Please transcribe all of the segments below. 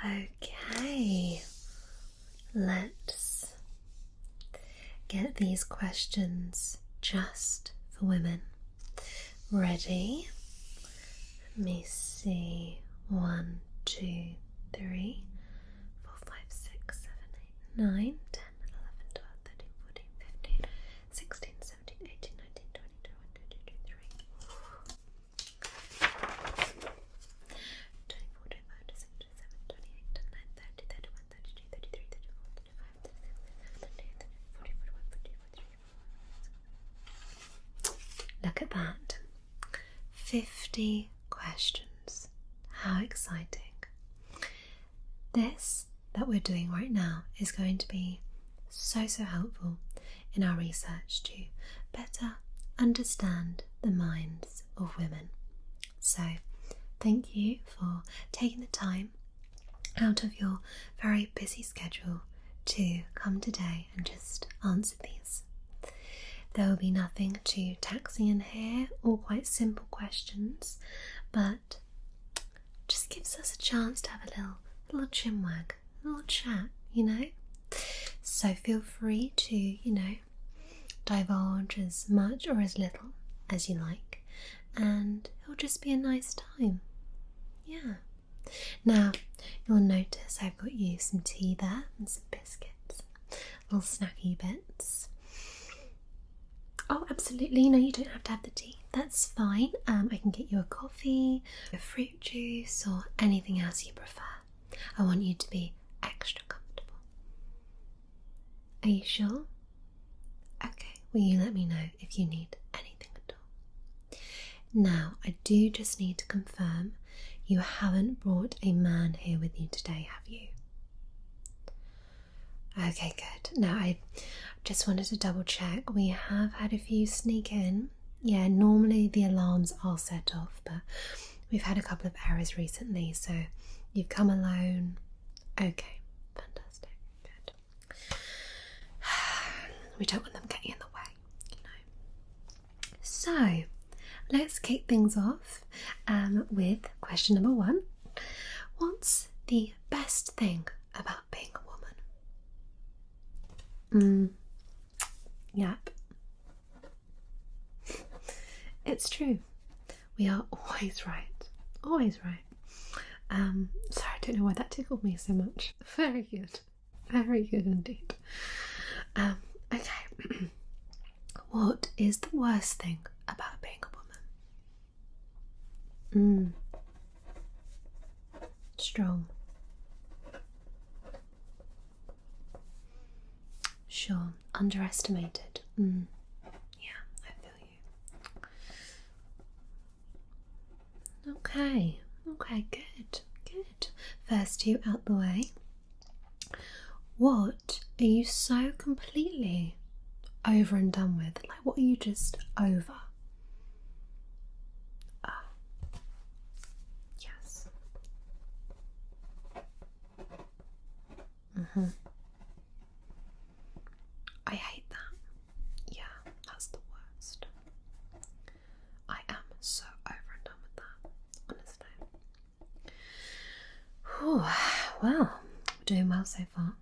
Okay, let's get these questions just for women. Ready? Let me see. 1, 2, 3, 4, 5, 6, 7, 8, 9, 10, 11, 12, 13, 14, 15, 16, 17, 18, 19, 20, 21, 22, 23, 24, 25, 26, 27, 28, 29, 30, 31, 32, 33, 34, 35, 36, 37, 38, 39, 40, 41, 42, 43, 44, 45, 46, 47, 48, 49, 50 questions. How exciting. This that we're doing right now is going to be so helpful in our research to better understand the minds of women. So thank you for taking the time out of your very busy schedule to come today and just answer these. There will be nothing too taxing in here, all quite simple questions, but just gives us a chance to have a little chinwag, a little chat, So feel free to, divulge as much or as little as you like, and it'll just be a nice time. Yeah. Now, you'll notice I've got you some tea there and some biscuits, little snacky bits. Oh, absolutely. No, you don't have to have the tea. That's fine. I can get you a coffee, a fruit juice, or anything else you prefer. I want you to be extra comfortable. Are you sure? Okay. Will you let me know if you need anything at all? Now, I do just need to confirm you haven't brought a man here with you today, have you? Okay, good. Now, I just wanted to double check. We have had a few sneak in. Yeah, normally the alarms are set off, but we've had a couple of errors recently, so you've come alone. Okay, fantastic. Good. We don't want them getting in the way, So, let's kick things off with question number 1. What's the best thing about being a woman? Yep. It's true. We are always right. Always right. Sorry, I don't know why that tickled me so much. Very good. Very good indeed. Okay. What is the worst thing about being a woman? Strong. Sure. Underestimated. Yeah, I feel you. Okay, good. First 2 out the way. What are you so completely over and done with? Like, what are you just over? Yes. I hate that. Yeah, that's the worst. I am so over and done with that, honestly. Well, we're doing well so far.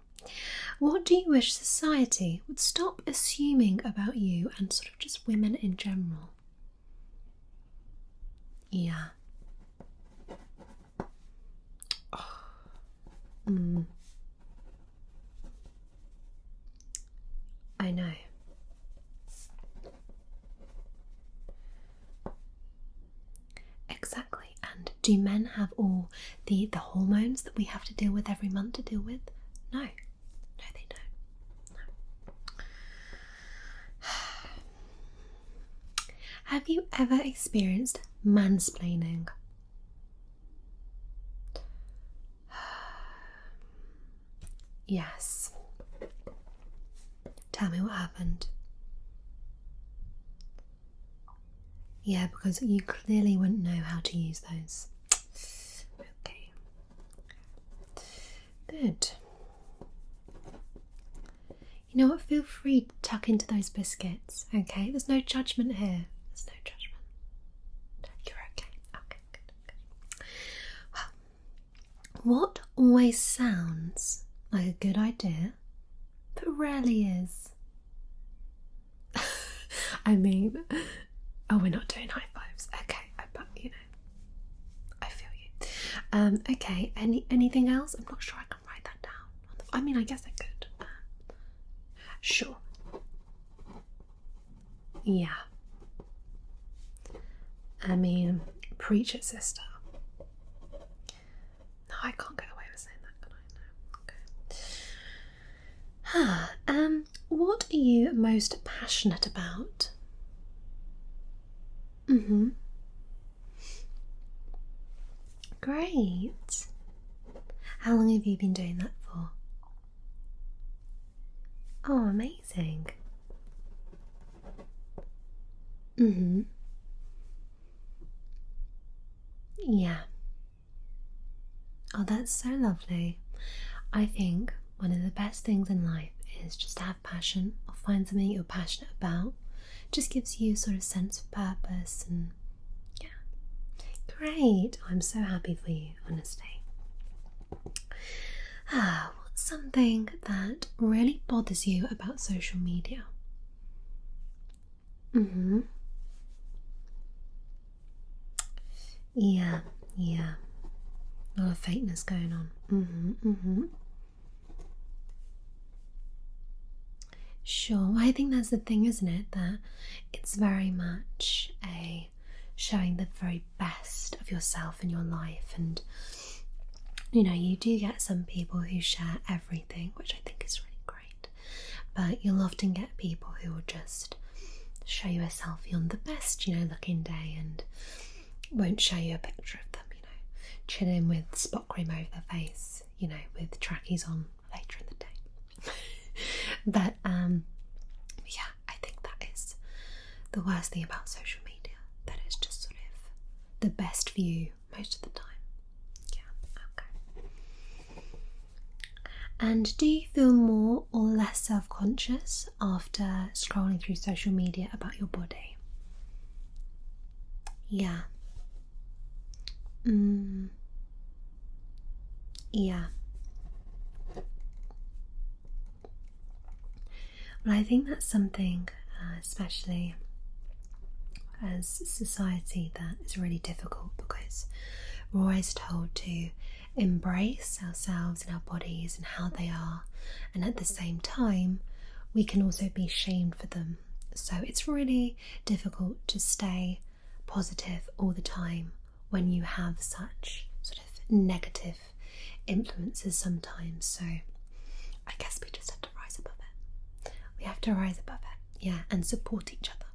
What do you wish society would stop assuming about you and sort of just women in general? Yeah. I know. Exactly. And do men have all the hormones that we have to deal with every month to deal with? No. No, they don't. No. Have you ever experienced mansplaining? Yes. Tell me what happened. Yeah, because you clearly wouldn't know how to use those. Okay. Good. You know what? Feel free to tuck into those biscuits, okay? There's no judgment here. There's no judgment. You're okay. Okay, good. Well, What always sounds like a good idea, but rarely is? I mean, oh, we're not doing high fives. Okay, but I feel you. Okay, anything else? I'm not sure I can write that down. I mean, I guess I could. Sure. Yeah. I mean, preach it, sister. No, I can't get away with saying that, can I? No. Okay. What are you most passionate about? Great. How long have you been doing that for? Oh, amazing. Yeah. Oh, that's so lovely. I think one of the best things in life is just to have passion or find something you're passionate about. Just gives you a sort of sense of purpose and yeah. Great. I'm so happy for you, honestly. What's something that really bothers you about social media? Yeah, yeah. A lot of fakeness going on. Sure. I think that's the thing, isn't it? That it's very much a showing the very best of yourself in your life, and you do get some people who share everything, which I think is really great. But you'll often get people who will just show you a selfie on the best, looking day and won't show you a picture of them, chilling with spot cream over their face, with trackies on later in the day. But yeah, I think that is the worst thing about social media, that it's just sort of the best view most of the time. Yeah, okay. And do you feel more or less self-conscious after scrolling through social media about your body? Yeah. Yeah. Well, I think that's something, especially as society, that is really difficult because we're always told to embrace ourselves and our bodies and how they are, and at the same time, we can also be shamed for them. So it's really difficult to stay positive all the time when you have such sort of negative influences sometimes. So I guess we just have to rise above it. We have to rise above it, yeah, and support each other.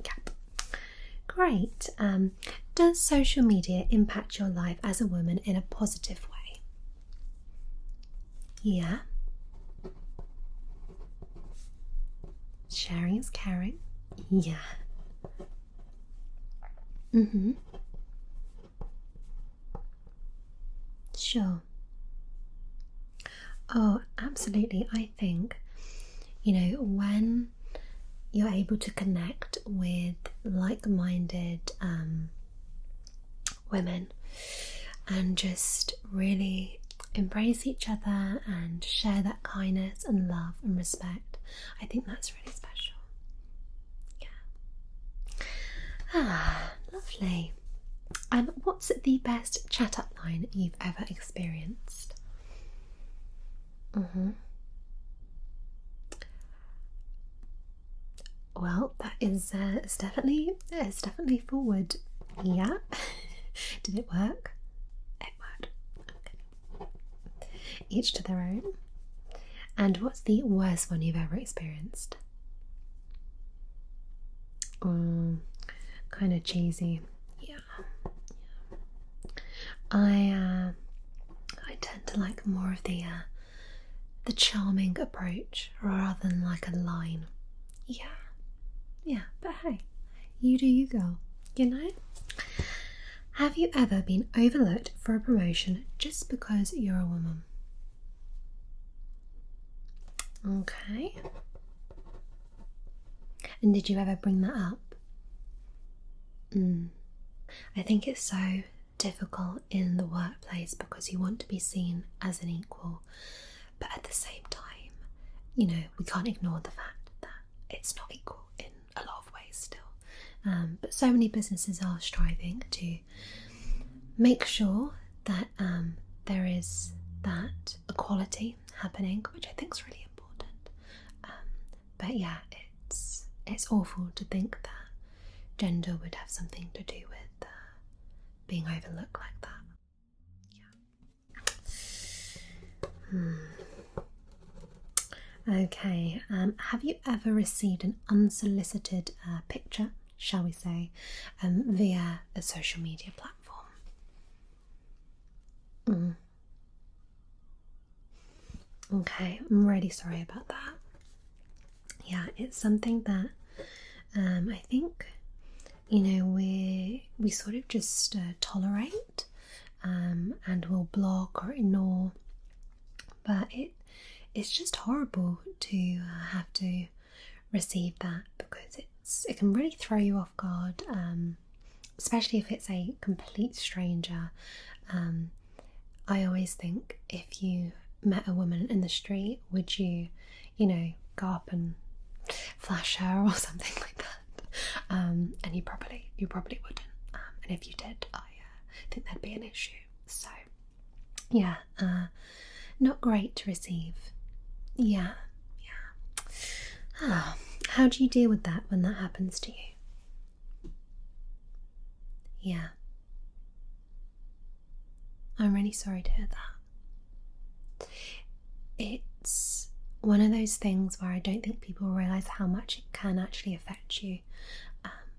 Yep. Great. Does social media impact your life as a woman in a positive way? Yeah. Sharing is caring. Yeah. Sure. Oh, absolutely. I think, when you're able to connect with like-minded women and just really embrace each other and share that kindness and love and respect, I think that's really special. Yeah. Lovely. What's the best chat-up line you've ever experienced? Well, that is it's definitely forward. Yeah. Did it work? It worked. Okay. Each to their own. And what's the worst one you've ever experienced? Kind of cheesy. Yeah. I tend to like more of the charming approach rather than like a line. Yeah, but hey, you do you, girl, Have you ever been overlooked for a promotion just because you're a woman? Okay. And did you ever bring that up? I think it's so difficult in the workplace because you want to be seen as an equal, but at the same time, we can't ignore the fact that it's not equal in a lot of ways still. But so many businesses are striving to make sure that there is that equality happening, which I think is really important. But yeah, it's awful to think that gender would have something to do with being overlooked like that. Okay, have you ever received an unsolicited picture, shall we say, via a social media platform? Okay, I'm really sorry about that. Yeah, it's something that I think we sort of just tolerate and will block or ignore, but it's just horrible to have to receive that, because it can really throw you off guard, especially if it's a complete stranger. I always think, if you met a woman in the street, would you go up and flash her or something like that? And you probably wouldn't, and if you did, I think there'd be an issue. So yeah, not great to receive. Yeah. How do you deal with that when that happens to you? Yeah, I'm really sorry to hear that. It's one of those things where I don't think people realise how much it can actually affect you.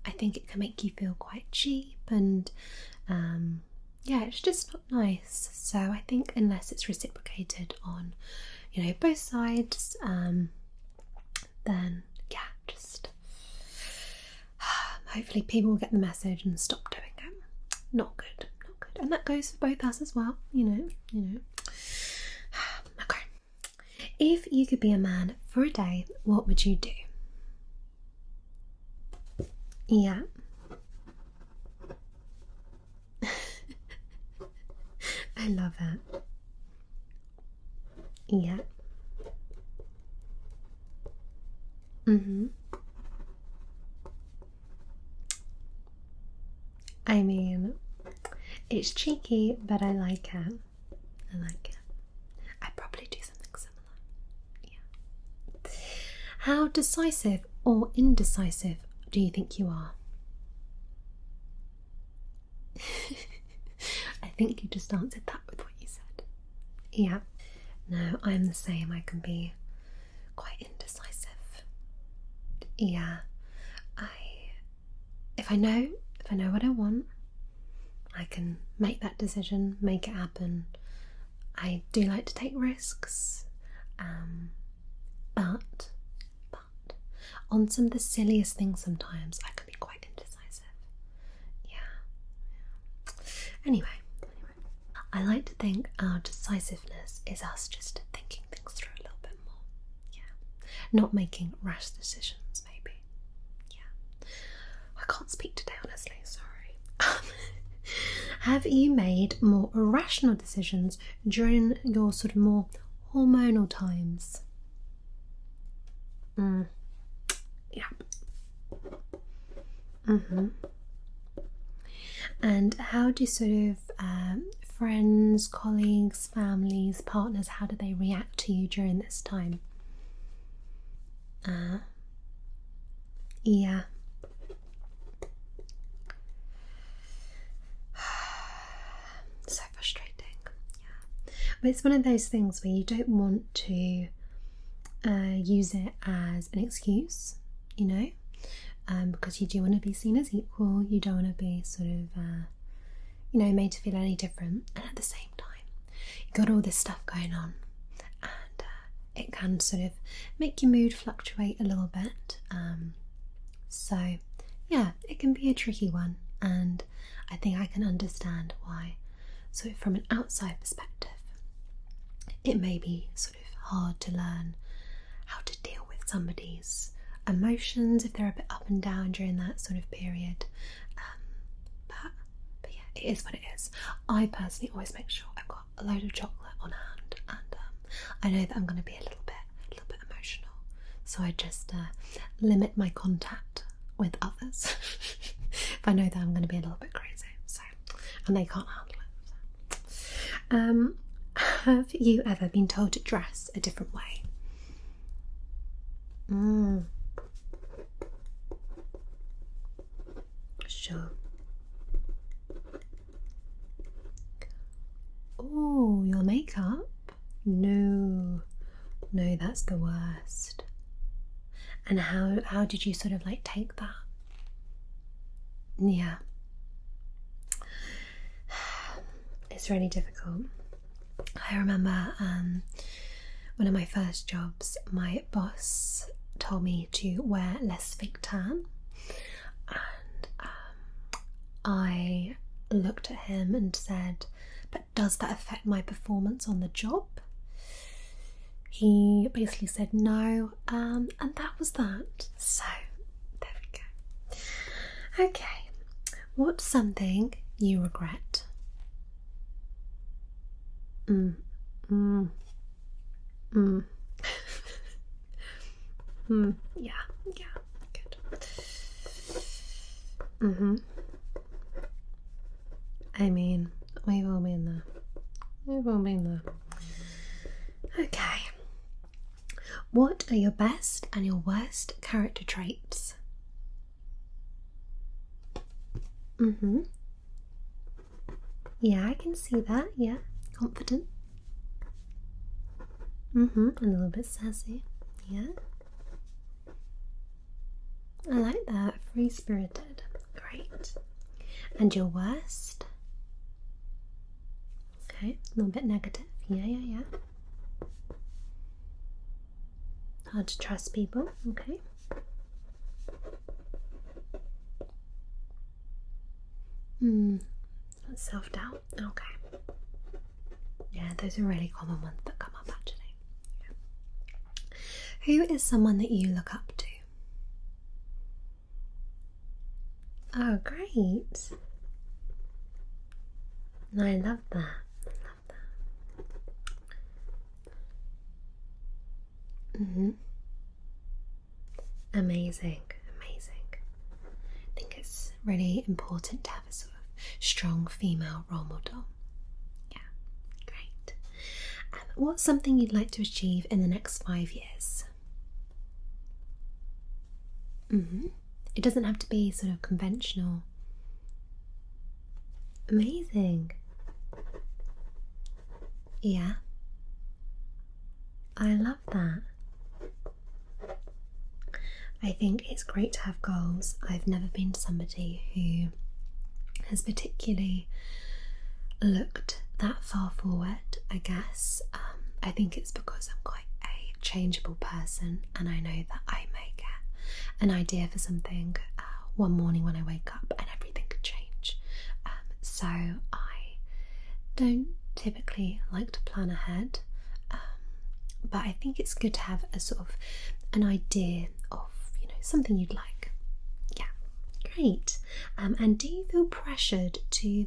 I think it can make you feel quite cheap, and it's just not nice. So I think unless it's reciprocated on both sides, then just hopefully people will get the message and stop doing it. Not good. And that goes for both us as well, Okay. If you could be a man for a day, what would you do? Yeah. I love it. Yeah. I mean, it's cheeky, but I like it. I'd probably do something similar. Yeah. How decisive or indecisive do you think you are? I think you just answered that with what you said. Yeah. No, I'm the same. I can be quite indecisive. Yeah. If I know what I want, I can make that decision, make it happen. I do like to take risks, but on some of the silliest things sometimes I can be quite indecisive. Yeah. Anyway, I like to think our decisiveness is us just thinking things through a little bit more. Yeah. Not making rash decisions, maybe. Yeah. I can't speak today, honestly, sorry. Have you made more irrational decisions during your sort of more hormonal times? Yeah. And how do sort of friends, colleagues, families, partners, how do they react to you during this time? Yeah. So frustrating. Yeah. But it's one of those things where you don't want to use it as an excuse, because you do want to be seen as equal. You don't want to be sort of made to feel any different, and at the same time you've got all this stuff going on, and it can sort of make your mood fluctuate a little bit. So yeah, it can be a tricky one, and I think I can understand why, sort of from an outside perspective, it may be sort of hard to learn how to deal with somebody's emotions if they're a bit up and down during that sort of period. But yeah, it is what it is. I personally always make sure I've got a load of chocolate on hand, and I know that I'm going to be a little bit emotional, so I just limit my contact with others if I know that I'm going to be a little bit crazy. So, and they can't handle it. So. Have you ever been told to dress a different way? Sure. Oh, your makeup? No, that's the worst. And how did you sort of like take that? Yeah. It's really difficult. I remember one of my first jobs, my boss told me to wear less fake tan, and I looked at him and said, but does that affect my performance on the job? He basically said no, and that was that. So there we go. Okay, what's something you regret? Yeah, good. I mean, we've all been there. Okay. What are your best and your worst character traits? Yeah, I can see that. Yeah, confident. A little bit sassy. Yeah. I like that. Free-spirited. Great. And your worst? Okay, a little bit negative. Yeah. Hard to trust people. Okay. Self-doubt. Okay. Yeah, those are really common ones that come up actually. Yeah. Who is someone that you look up to? Oh, great. I love that. Amazing. I think it's really important to have a sort of strong female role model. Yeah, great. What's something you'd like to achieve in the next 5 years? It doesn't have to be sort of conventional. Amazing. Yeah. I love that. I think it's great to have goals. I've never been somebody who has particularly looked that far forward, I guess. I think it's because I'm quite a changeable person, and I know that I may get an idea for something one morning when I wake up and everything could change. So I don't typically like to plan ahead, but I think it's good to have a sort of an idea of, something you'd like. Yeah, great. And do you feel pressured to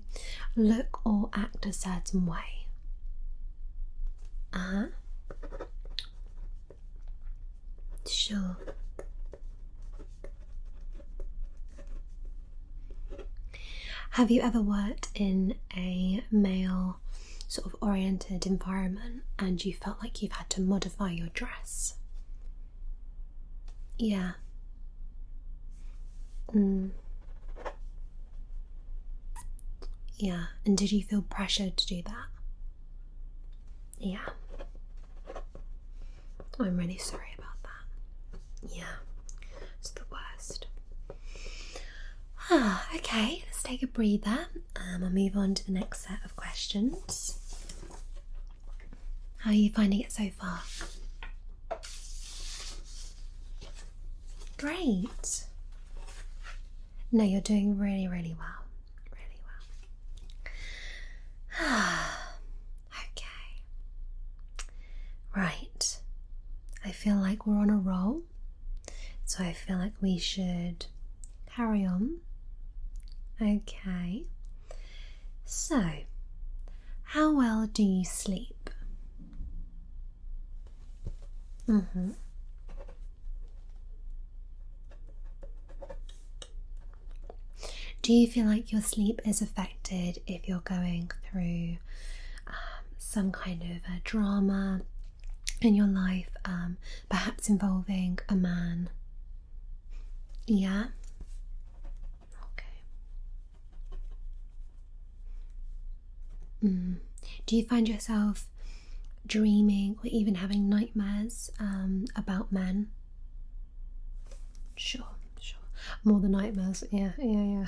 look or act a certain way? Sure. Have you ever worked in a male sort of oriented environment and you felt like you've had to modify your dress? Yeah. Yeah, and did you feel pressured to do that? Yeah. I'm really sorry about that. Yeah, it's the worst. Okay, let's take a breather. I'll move on to the next set of questions. How are you finding it so far? Great. No, you're doing really, really well. Really well. Okay. Right. I feel like we're on a roll, so I feel like we should carry on. Okay. So, how well do you sleep? Do you feel like your sleep is affected if you're going through some kind of a drama in your life, perhaps involving a man? Yeah? Okay. Do you find yourself dreaming or even having nightmares about men? Sure. More than nightmares. Yeah. Okay,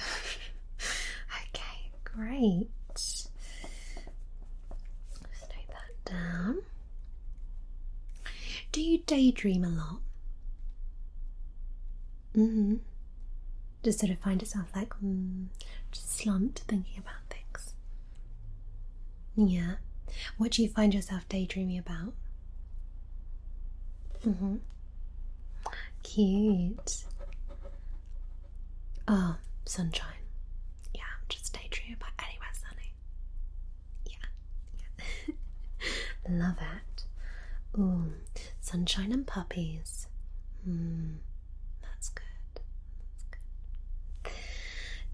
great. Let's note that down. Do you daydream a lot? Just sort of find yourself like just slumped thinking about things. Yeah. What do you find yourself daydreaming about? Cute. Oh, sunshine. Yeah, just daydreaming about anywhere sunny. Yeah. Love it. Ooh, sunshine and puppies. That's good.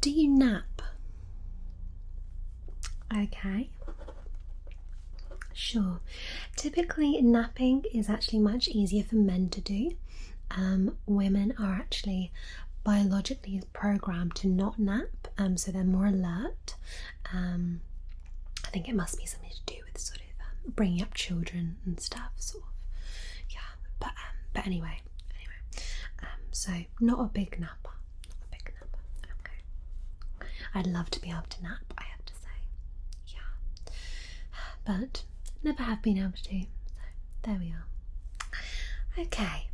Do you nap? Okay. Sure. Typically, napping is actually much easier for men to do. Women are actually biologically programmed to not nap, so they're more alert. I think it must be something to do with sort of bringing up children and stuff, sort of. Yeah, but anyway. So not a big napper. Okay. I'd love to be able to nap, I have to say. Yeah, but never have been able to. So there we are. Okay.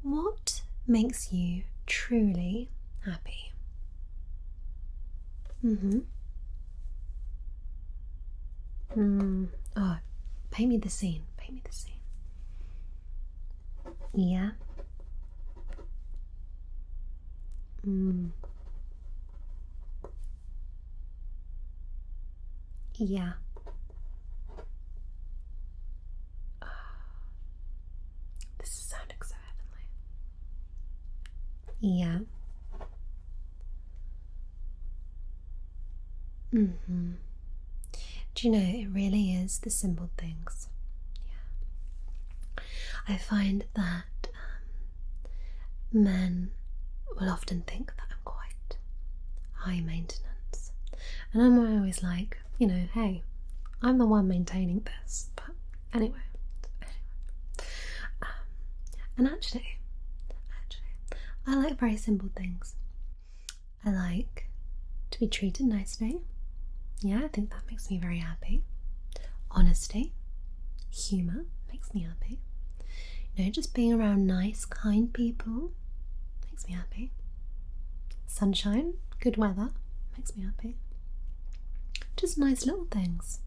What makes you truly happy? Oh, paint me the scene. Yeah. Yeah. This is sounding so heavenly. Yeah. Do you know, it really is the simple things. Yeah. I find that men will often think that I'm quite high maintenance. And I'm always like, hey, I'm the one maintaining this. But anyway. And actually, I like very simple things. I like to be treated nicely. Yeah, I think that makes me very happy. Honesty, humour makes me happy. Just being around nice, kind people makes me happy. Sunshine, good weather makes me happy. Just nice little things.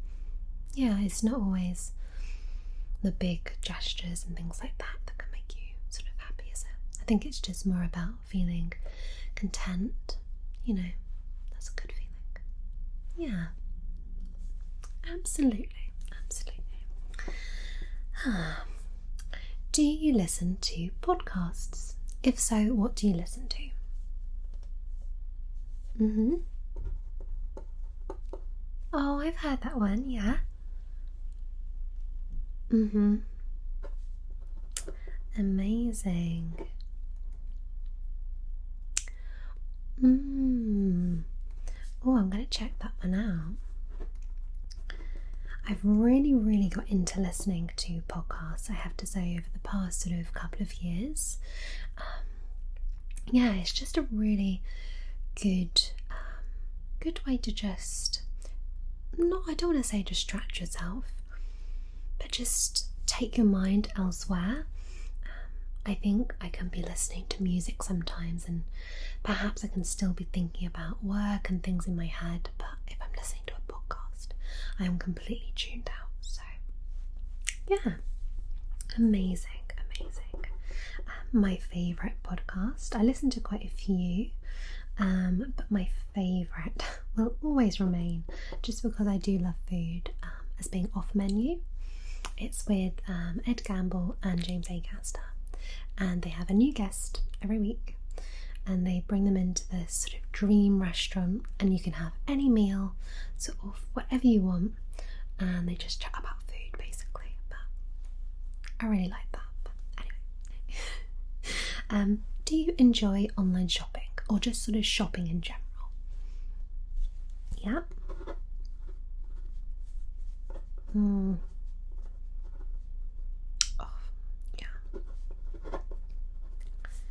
Yeah, it's not always the big gestures and things like that that can make you sort of happy, is it? I think it's just more about feeling content. That's a good feeling. Yeah, absolutely. Do you listen to podcasts? If so, what do you listen to? Oh, I've heard that one, yeah. Amazing. Oh, I'm going to check that one out. I've really got into listening to podcasts, I have to say, over the past sort of couple of years. Yeah, it's just a really good way to just, I don't want to say distract yourself, but just take your mind elsewhere. I think I can be listening to music sometimes and perhaps I can still be thinking about work and things in my head, but if I'm listening to a podcast, I am completely tuned out. So yeah, amazing. My favourite podcast, I listen to quite a few. But my favourite will always remain, just because I do love food, as being off menu. It's with Ed Gamble and James Acaster, and they have a new guest every week, and they bring them into this sort of dream restaurant, and you can have any meal, sort of whatever you want, and they just chat about food basically. But I really like that. But anyway, do you enjoy online shopping, or just sort of shopping in general? Yeah. Oh, yeah.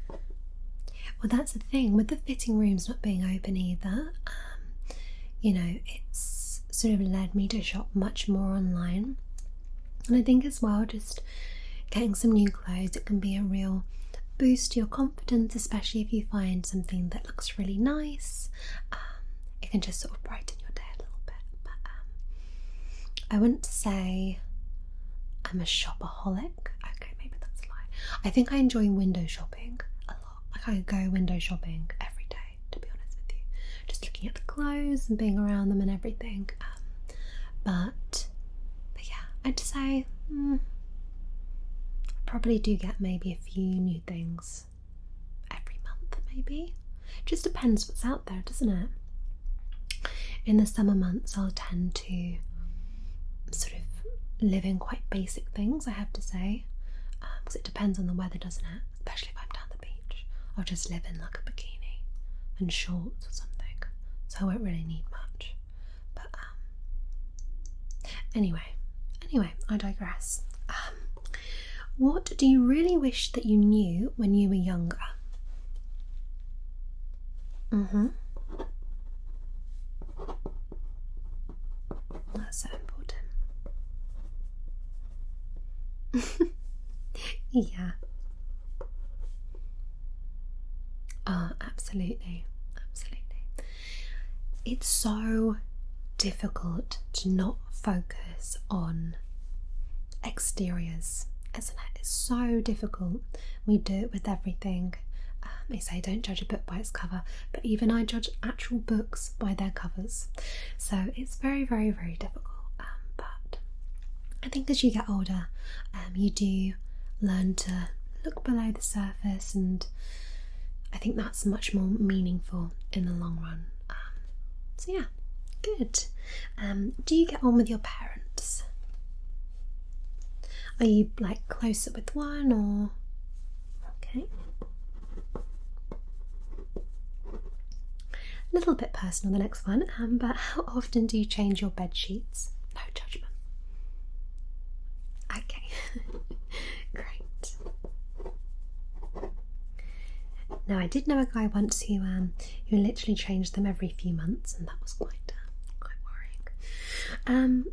Well, that's the thing with the fitting rooms not being open either. It's sort of led me to shop much more online, and I think as well, just getting some new clothes, it can be a real boost to your confidence, especially if you find something that looks really nice. It can just sort of brighten your day a little bit. But I wouldn't say I'm a shopaholic. Okay, maybe that's a lie. I think I enjoy window shopping a lot. Like, I go window shopping every day, to be honest with you. Just looking at the clothes and being around them and everything. But yeah, I'd say probably do get maybe a few new things every month, maybe. Just depends what's out there, doesn't it? In the summer months, I'll tend to sort of live in quite basic things, I have to say, because it depends on the weather, doesn't it? Especially if I'm down the beach, I'll just live in like a bikini and shorts or something, so I won't really need much. But anyway, I digress. What do you really wish that you knew when you were younger? That's so important. Yeah. Oh, absolutely. It's so difficult to not focus on exteriors, isn't it? It's so difficult. We do it with everything. They say don't judge a book by its cover, but even I judge actual books by their covers. So it's very, very, very difficult. But I think as you get older, you do learn to look below the surface, and I think that's much more meaningful in the long run. So yeah, good. Do you get on with your parents? Are you like closer with one, or? Okay. A little bit personal, the next one, but how often do you change your bed sheets? No judgment. Okay, great. Now, I did know a guy once who literally changed them every few months, and that was quite worrying.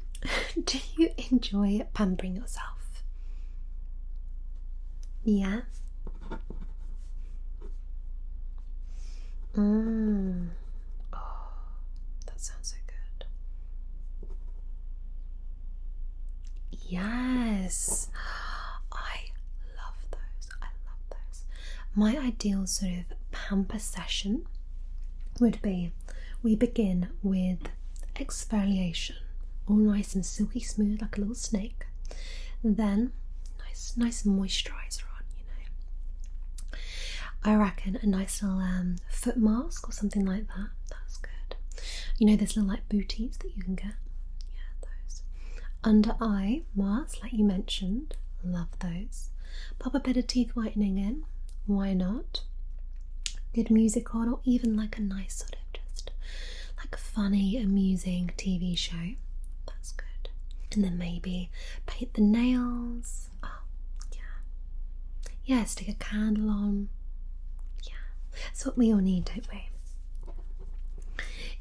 Do you enjoy pampering yourself? Yeah. Oh, that sounds so good. Yes, I love those. My ideal sort of pamper session would be, we begin with exfoliation, all nice and silky smooth like a little snake. Then nice moisturiser on, I reckon a nice little foot mask or something like that. That's good. There's little like booties that you can get. Yeah, those. Under eye masks, like you mentioned, love those. Pop a bit of teeth whitening in. Why not? Good music on, or even like a nice sort of just like funny, amusing TV show. That's good. And then maybe paint the nails. Oh, yeah. Yeah, stick a candle on. That's what we all need, don't we?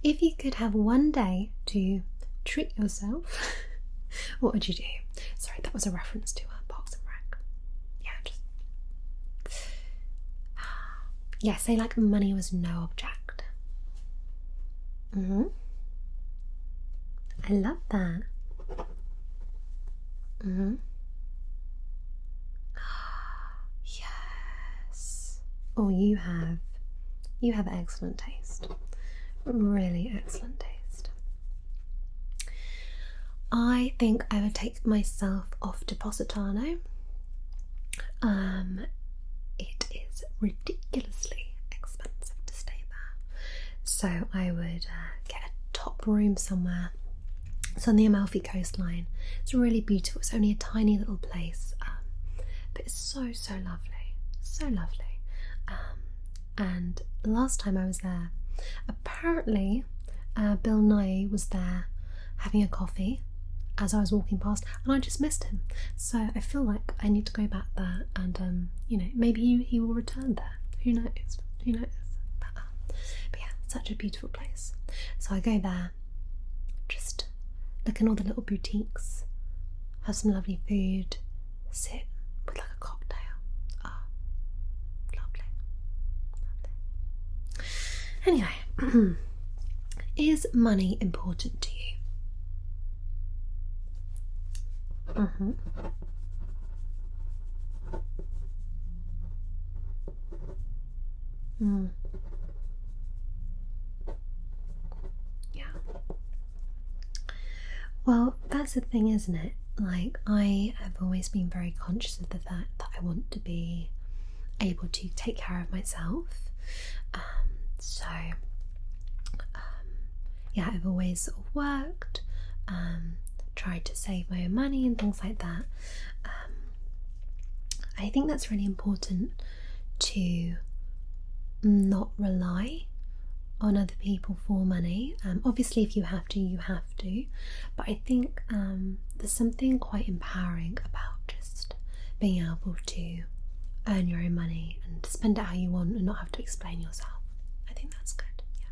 If you could have one day to treat yourself, what would you do? Sorry, that was a reference to Parks and Rec. Yeah, say like money was no object. I love that. Yes. Oh, you have You have excellent taste. Really excellent taste. I think I would take myself off to Positano. It is ridiculously expensive to stay there, so I would get a top room somewhere. It's on the Amalfi coastline. It's really beautiful. It's only a tiny little place, but it's so lovely, so lovely. And the last time I was there, apparently Bill Nye was there having a coffee as I was walking past, and I just missed him. So I feel like I need to go back there, and maybe he will return there. Who knows? Who knows? But yeah, such a beautiful place. So I go there, just look in all the little boutiques, have some lovely food, sit with like a cocktail. Ah, lovely. Anyway, is money important to you? Yeah. Well, that's the thing, isn't it? Like, I have always been very conscious of the fact that I want to be able to take care of myself. Yeah, I've always sort of worked, tried to save my own money and things like that. I think that's really important to not rely on other people for money. Obviously, if you have to, you have to. But I think there's something quite empowering about just being able to earn your own money and spend it how you want and not have to explain yourself. I think that's good. Yeah.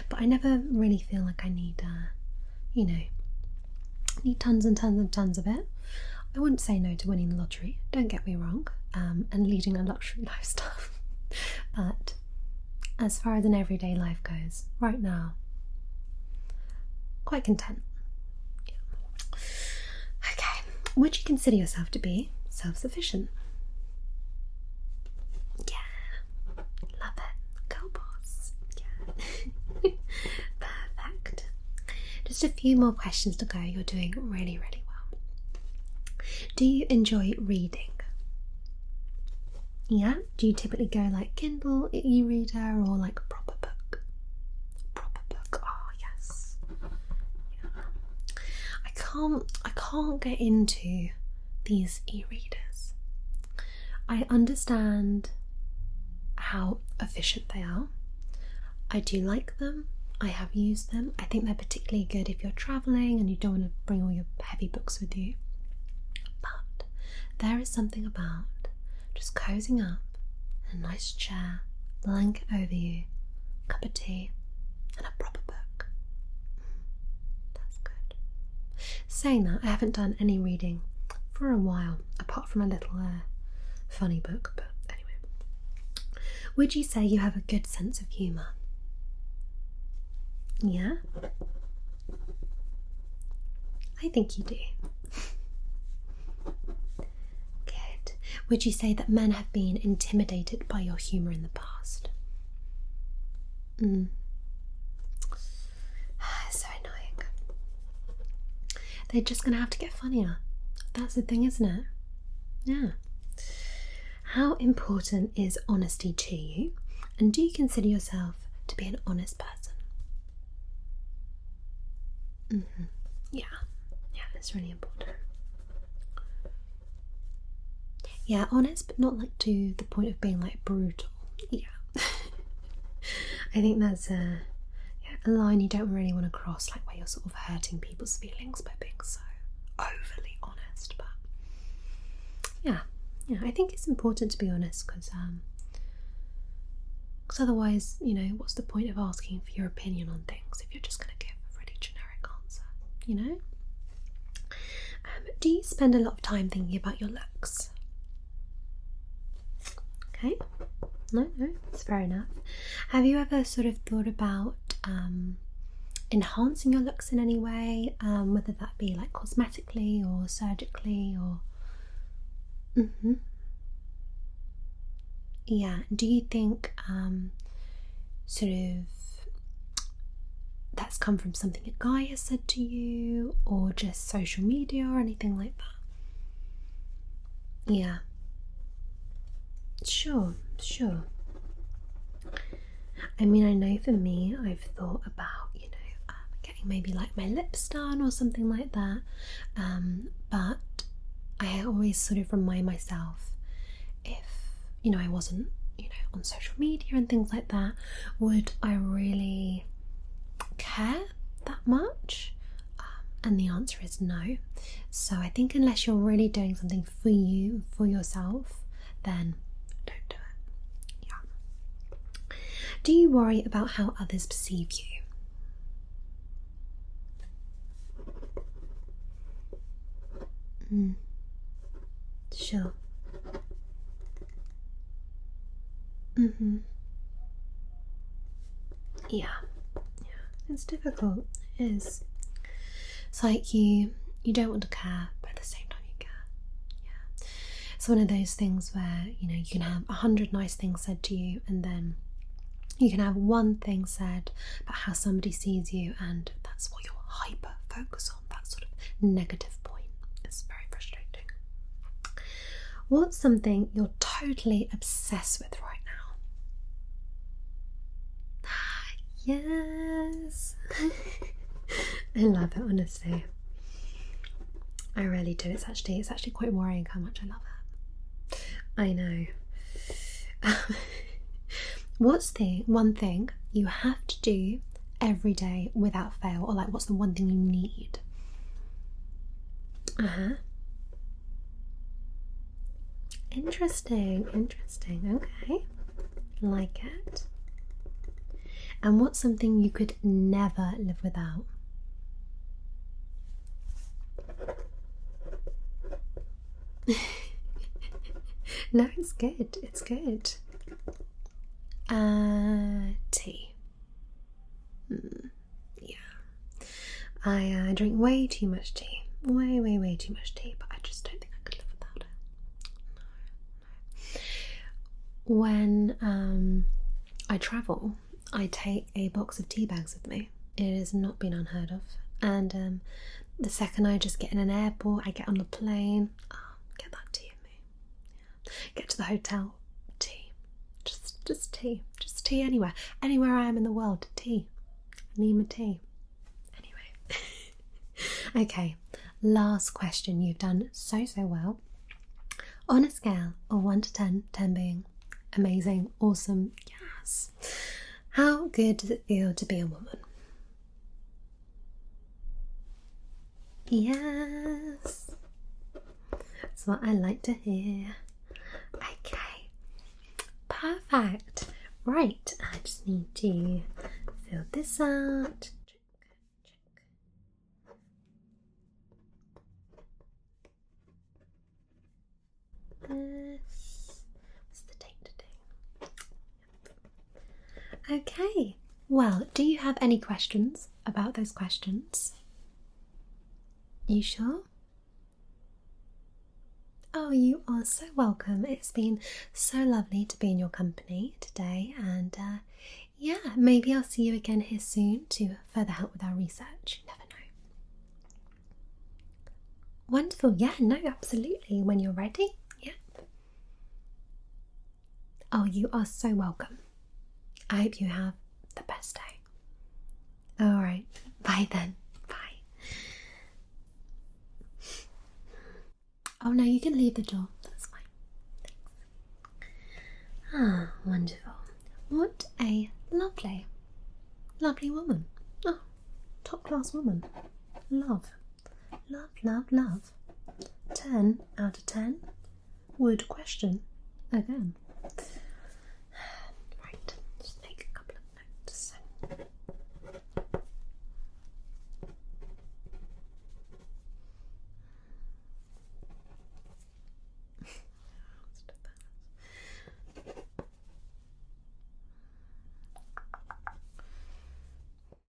But I never really feel like I need, need tons and tons and tons of it. I wouldn't say no to winning the lottery, don't get me wrong, and leading a luxury lifestyle. But as far as an everyday life goes, right now, quite content. Yeah. Okay, would you consider yourself to be self-sufficient? Yeah, love it. Go boss. Yeah. Perfect. Just a few more questions to go. You're doing really, really well. Do you enjoy reading? Yeah? Do you typically go like Kindle, e-reader, or like proper book? Proper book. Oh yes. Yeah. I can't get into these e-readers. I understand how efficient they are. I do like them. I have used them. I think they're particularly good if you're traveling and you don't want to bring all your heavy books with you. But there is something about just cozying up in a nice chair, blanket over you, cup of tea, and a proper book. That's good. Saying that, I haven't done any reading for a while, apart from a little funny book, but anyway. Would you say you have a good sense of humour? Yeah? I think you do. Good. Would you say that men have been intimidated by your humour in the past? So annoying. They're just going to have to get funnier. That's the thing, isn't it? Yeah. How important is honesty to you? And do you consider yourself to be an honest person? Yeah, it's really important. Yeah, honest, but not like to the point of being like brutal. Yeah. I think that's a line you don't really want to cross, like where you're sort of hurting people's feelings by being so overly honest. But yeah, I think it's important to be honest because otherwise, what's the point of asking for your opinion on things if you're just going to give a really generic answer, Do you spend a lot of time thinking about your looks? Okay, no, it's fair enough. Have you ever sort of thought about enhancing your looks in any way, whether that be like cosmetically or surgically or... Yeah, do you think sort of that's come from something a guy has said to you, or just social media or anything like that? Yeah. Sure. I mean, I know for me, I've thought about, getting maybe like my lips done or something like that. But I always sort of remind myself, if, I wasn't, on social media and things like that, would I really care that much? And the answer is no. So I think unless you're really doing something for you, for yourself, then don't do it. Yeah. Do you worry about how others perceive you? Sure. Yeah. It's difficult. It is. It's like you don't want to care, but at the same time you care. Yeah. It's one of those things where, you can have 100 nice things said to you, and then you can have one thing said about how somebody sees you, and that's what you're hyper focus on, that sort of negative point. It's very frustrating. What's something you're totally obsessed with right now? Yes. I love it, honestly. I really do. It's actually quite worrying how much I love it. I know. What's the one thing you have to do every day without fail, or like what's the one thing you need? Interesting. Okay, like it. And what's something you could never live without? No, it's good. Tea. Yeah. I drink way too much tea. Way too much tea, but I just don't think I could live without it. No. When I travel, I take a box of tea bags with me. It has not been unheard of. And the second I just get in an airport, I get on the plane, get that tea in me. Yeah. Get to the hotel, tea. Just tea. Just tea anywhere. Anywhere I am in the world, tea. I need my tea. Anyway. Okay, last question. You've done so well. On a scale of 1 to 10, 10 being amazing, awesome, yes, how good does it feel to be a woman? Yes, that's what I like to hear. Okay, perfect. Right, I just need to fill this out. This. What's the date today? Okay, well, do you have any questions about those questions? You sure? Oh, you are so welcome. It's been so lovely to be in your company today, and yeah, maybe I'll see you again here soon to further help with our research. You never know. Wonderful. Yeah, no, absolutely. When you're ready. Yeah. Oh, you are so welcome. I hope you have the best day. All right. Bye then. Bye. Oh no, you can leave the door. That's fine. Thanks. Ah, wonderful. What a lovely woman. Oh, top class woman. Love. 10 out of 10. Would question again.